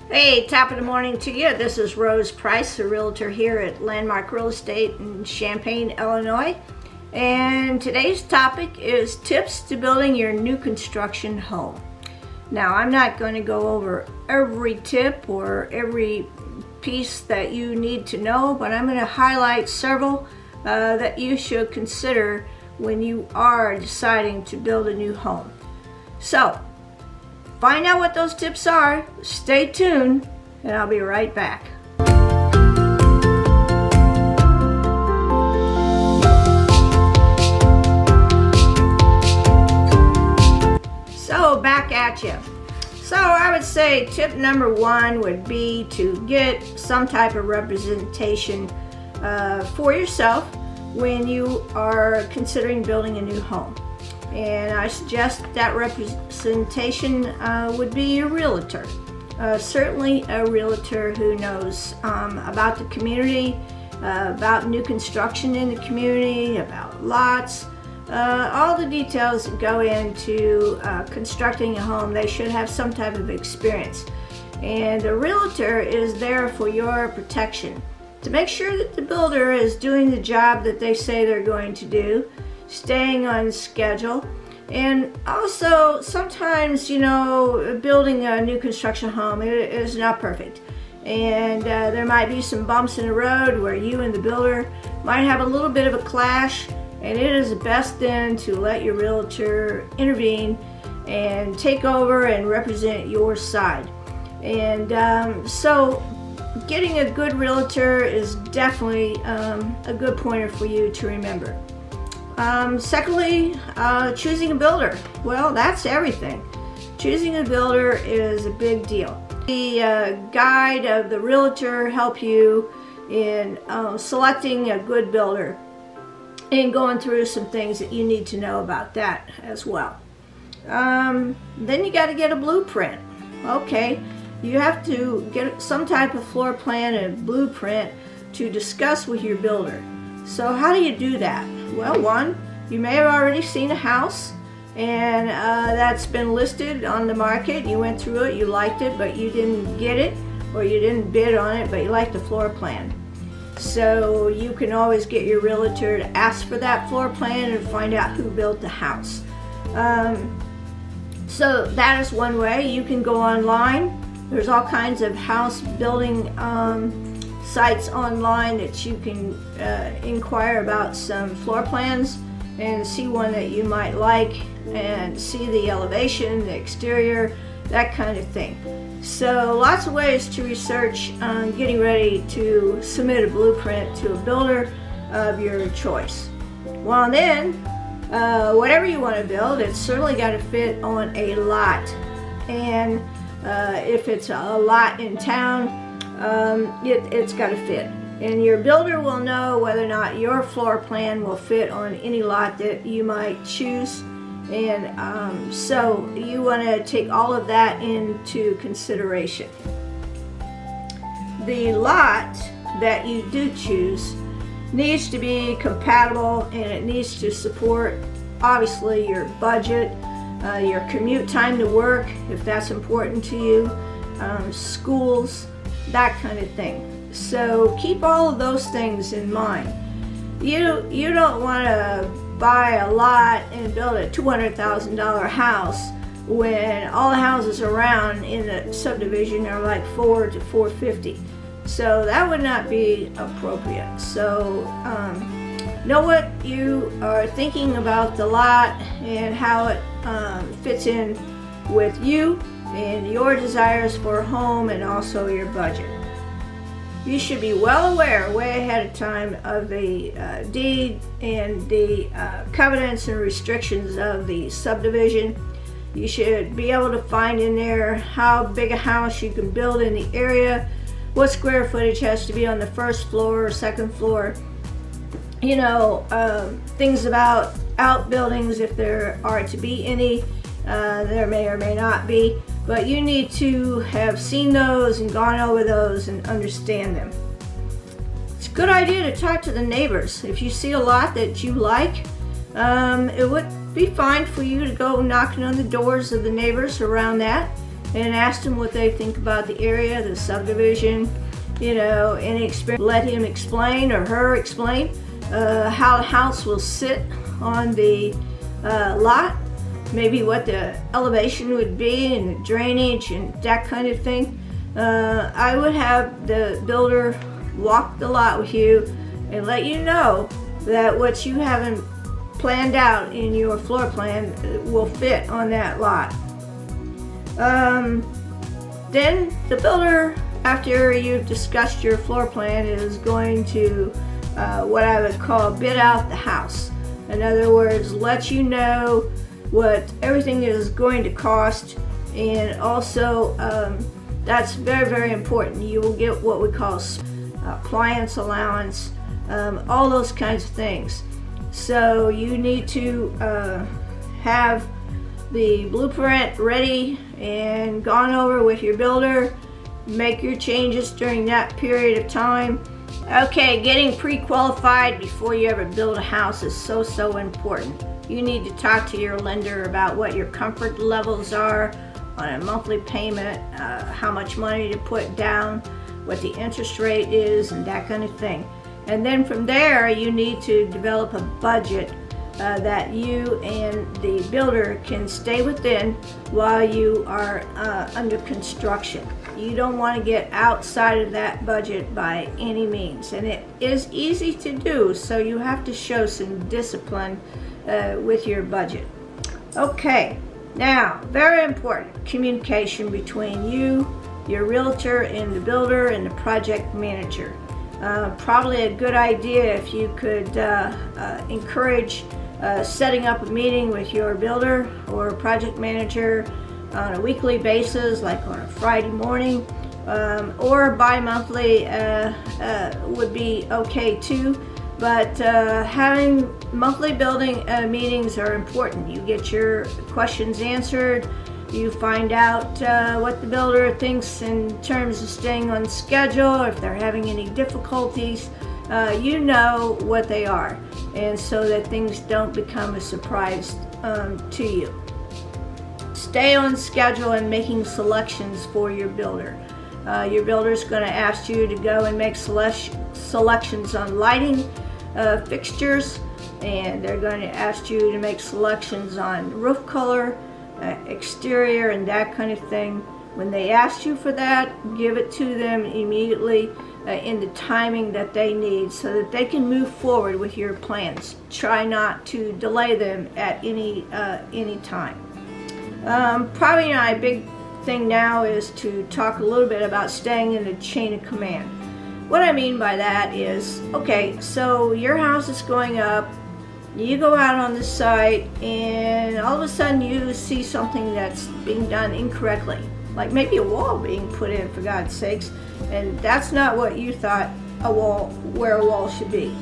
Hey, top of the morning to you. This is Rose Price, a realtor here at Landmark Real Estate in Champaign, Illinois. And today's topic is tips to building your new construction home. Now, I'm not going to go over every tip or every piece that you need to know, but I'm going to highlight several that you should consider when you are deciding to build a new home. So, find out what those tips are, stay tuned, and I'll be right back. So back at you. So I would say tip number one would be to get some type of representation for yourself when you are considering building a new home. And I suggest that representation would be your realtor. Certainly a realtor who knows about the community, about new construction in the community, about lots, all the details that go into constructing a home. They should have some type of experience. And the realtor is there for your protection, to make sure that the builder is doing the job that they say they're going to do, staying on schedule. And also, sometimes, you know, building a new construction home is not perfect, and there might be some bumps in the road where you and the builder might have a little bit of a clash, and it is best then to let your realtor intervene and take over and represent your side. And so getting a good realtor is definitely a good pointer for you to remember. Secondly, choosing a builder. Well, that's everything. Choosing a builder is a big deal. The guide of the realtor help you in selecting a good builder and going through some things that you need to know about that as well. Then you got to get a blueprint. Okay, you have to get some type of floor plan and blueprint to discuss with your builder. So how do you do that? Well, one, you may have already seen a house and that's been listed on the market. You went through it, you liked it, but you didn't get it, or you didn't bid on it, but you liked the floor plan. So you can always get your realtor to ask for that floor plan and find out who built the house. So that is one way. You can go online. There's all kinds of house building sites online that you can inquire about some floor plans and see one that you might like and see the elevation, the exterior, that kind of thing. So lots of ways to research on getting ready to submit a blueprint to a builder of your choice. Well, then, whatever you want to build, it's certainly got to fit on a lot. And if it's a lot in town, it's got to fit. And your builder will know whether or not your floor plan will fit on any lot that you might choose. And so you want to take all of that into consideration. The lot that you do choose needs to be compatible, and it needs to support, obviously, your budget, your commute time to work, if that's important to you, schools, that kind of thing. So keep all of those things in mind. You don't want to buy a lot and build a $200,000 house when all the houses around in the subdivision are like $400,000 to $450,000. So that would not be appropriate. So know what you are thinking about the lot and how it fits in with you and your desires for a home, and also your budget. You should be well aware, way ahead of time, of the deed and the covenants and restrictions of the subdivision. You should be able to find in there how big a house you can build in the area, what square footage has to be on the first floor or second floor, you know, things about outbuildings, if there are to be any. There may or may not be, but you need to have seen those and gone over those and understand them. It's a good idea to talk to the neighbors. If you see a lot that you like, it would be fine for you to go knocking on the doors of the neighbors around that and ask them what they think about the area, the subdivision, you know, any experience. Let him explain or her explain how the house will sit on the lot, maybe what the elevation would be and the drainage and that kind of thing. I would have the builder walk the lot with you and let you know that what you haven't planned out in your floor plan will fit on that lot. Then the builder, after you've discussed your floor plan, is going to what I would call bid out the house. In other words, let you know what everything is going to cost, and also that's very, very important. You will get what we call appliance allowance, all those kinds of things. So you need to have the blueprint ready and gone over with your builder. Make your changes during that period of time. Okay, getting pre-qualified before you ever build a house is so important. You need to talk to your lender about what your comfort levels are on a monthly payment, how much money to put down, what the interest rate is, and that kind of thing. And then from there, you need to develop a budget that you and the builder can stay within while you are under construction. You don't want to get outside of that budget by any means, and it is easy to do, so you have to show some discipline with your budget. Okay, now, very important, communication between you, your realtor, and the builder and the project manager. Probably a good idea if you could encourage setting up a meeting with your builder or project manager on a weekly basis, like on a Friday morning, or bi-monthly would be okay too. But having monthly building meetings are important. You get your questions answered, you find out what the builder thinks in terms of staying on schedule, if they're having any difficulties. You know what they are, and so that things don't become a surprise to you. Stay on schedule and making selections for your builder. Your builder is going to ask you to go and make selections on lighting fixtures, and they're going to ask you to make selections on roof color, exterior, and that kind of thing. When they ask you for that, give it to them immediately in the timing that they need so that they can move forward with your plans. Try not to delay them at any time. Probably not a big thing now is to talk a little bit about staying in the chain of command. What I mean by that is, okay, so your house is going up, you go out on the site, and all of a sudden you see something that's being done incorrectly, like maybe a wall being put in, for God's sakes, and that's not what you thought where a wall should be.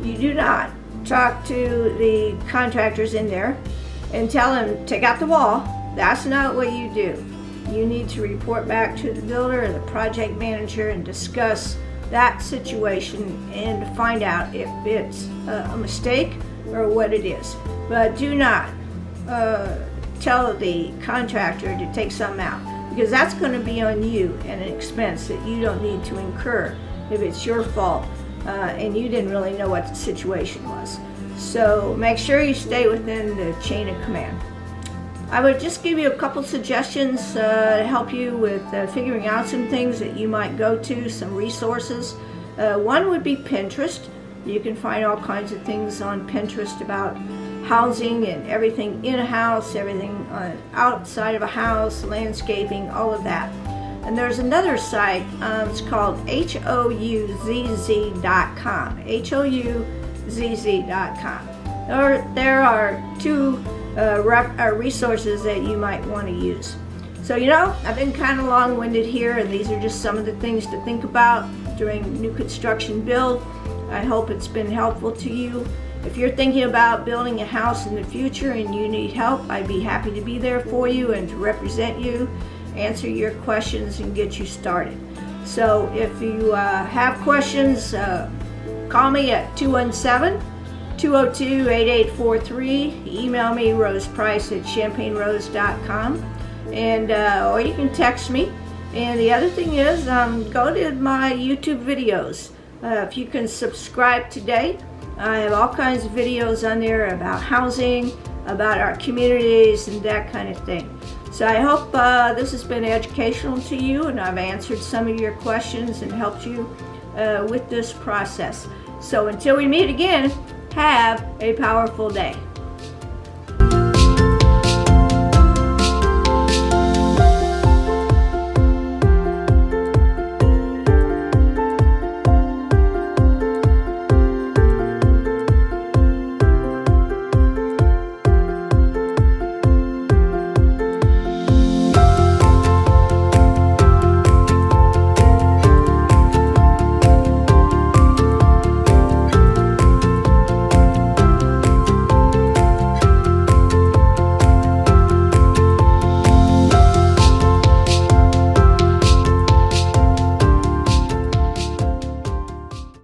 You do not talk to the contractors in there and tell them, take out the wall. That's not what you do. You need to report back to the builder and the project manager and discuss that situation and find out if it's a mistake or what it is. But do not tell the contractor to take something out, because that's going to be on you and an expense that you don't need to incur if it's your fault and you didn't really know what the situation was. So make sure you stay within the chain of command. I would just give you a couple suggestions to help you with figuring out some things that you might go to, some resources. One would be Pinterest. You can find all kinds of things on Pinterest about housing and everything in a house, everything outside of a house, landscaping, all of that. And there's another site, it's called HOUZZ.com. HOUZZ.com. There are two resources that you might want to use. So, you know, I've been kind of long-winded here, and these are just some of the things to think about during new construction build. I hope it's been helpful to you. If you're thinking about building a house in the future and you need help, I'd be happy to be there for you and to represent you, answer your questions, and get you started. So if you have questions, call me at 217-202-8843. Email me, roseprice@champaignerose.com. and or you can text me. And the other thing is, go to my YouTube videos. If you can subscribe today, I have all kinds of videos on there about housing, about our communities, and that kind of thing. So I hope this has been educational to you, and I've answered some of your questions and helped you with this process. So until we meet again, have a powerful day.